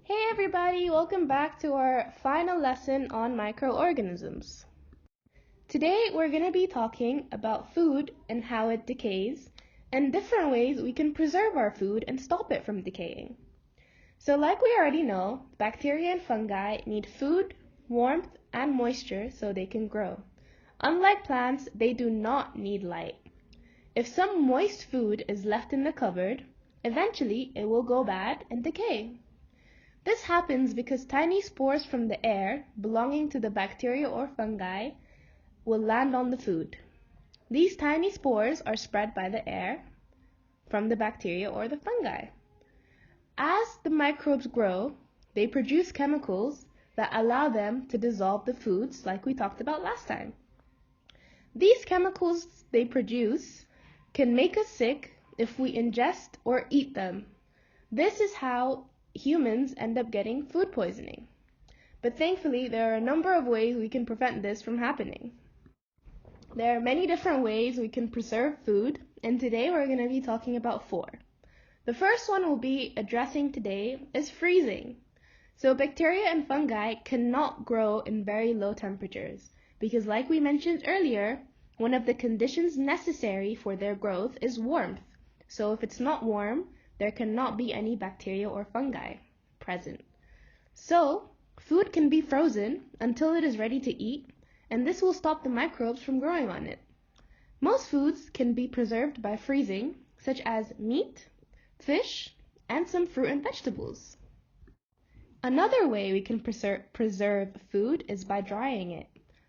Hey everybody, welcome back to our final lesson on microorganisms. Today we're going to be talking about food and how it decays and different ways we can preserve our food and stop it from decaying. So like we already know, bacteria and fungi need food, warmth, and moisture so they can grow. Unlike plants, they do not need light. If some moist food is left in the cupboard, eventually it will go bad and decay. This happens because tiny spores from the air belonging to the bacteria or fungi will land on the food. These tiny spores are spread by the air from the bacteria or the fungi. As the microbes grow, they produce chemicals that allow them to dissolve the foods like we talked about last time. These chemicals they produce can make us sick if we ingest or eat them. This is how humans end up getting food poisoning. But thankfully, there are a number of ways we can prevent this from happening. There are many different ways we can preserve food, and today we're going to be talking about 4. The first one we'll be addressing today is freezing. So bacteria and fungi cannot grow in very low temperatures because, like we mentioned earlier, one of the conditions necessary for their growth is warmth. So if it's not warm, there cannot be any bacteria or fungi present. So, food can be frozen until it is ready to eat, and this will stop the microbes from growing on it. Most foods can be preserved by freezing, such as meat, fish, and some fruit and vegetables. Another way we can preserve food is by drying it.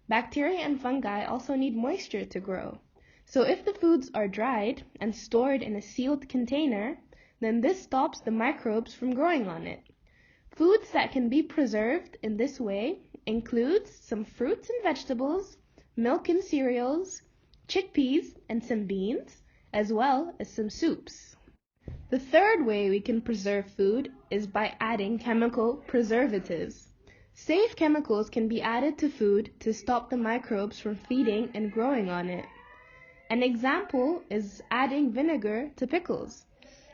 Bacteria and fungi also need moisture to grow. So if the foods are dried and stored in a sealed container, then this stops the microbes from growing on it. Foods that can be preserved in this way include some fruits and vegetables, milk and cereals, chickpeas and some beans, as well as some soups. The third way we can preserve food is by adding chemical preservatives. Safe chemicals can be added to food to stop the microbes from feeding and growing on it. An example is adding vinegar to pickles.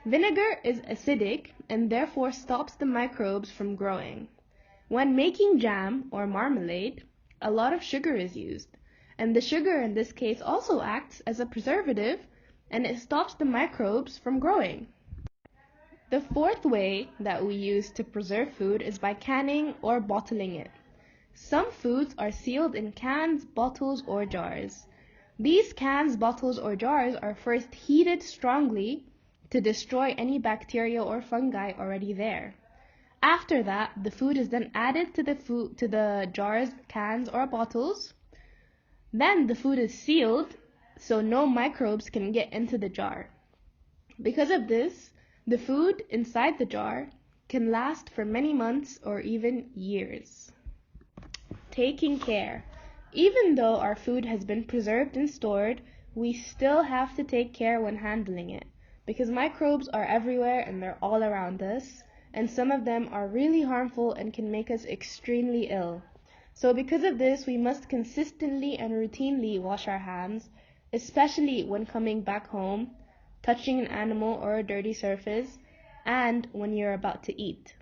Vinegar is acidic and therefore stops the microbes from growing. When making jam or marmalade, a lot of sugar is used, and the sugar in this case also acts as a preservative and it stops the microbes from growing. The fourth way that we use to preserve food is by canning or bottling it. Some foods are sealed in cans, bottles, or jars. These cans, bottles, or jars are first heated strongly to destroy any bacteria or fungi already there. After that, the food is then added to the jars, cans, or bottles. Then the food is sealed so no microbes can get into the jar. Because of this, the food inside the jar can last for many months or even years. Taking care. Even though our food has been preserved and stored, we still have to take care when handling it, because microbes are everywhere and they're all around us, and some of them are really harmful and can make us extremely ill. So because of this, we must consistently and routinely wash our hands, especially when coming back home, touching an animal or a dirty surface, and when you're about to eat.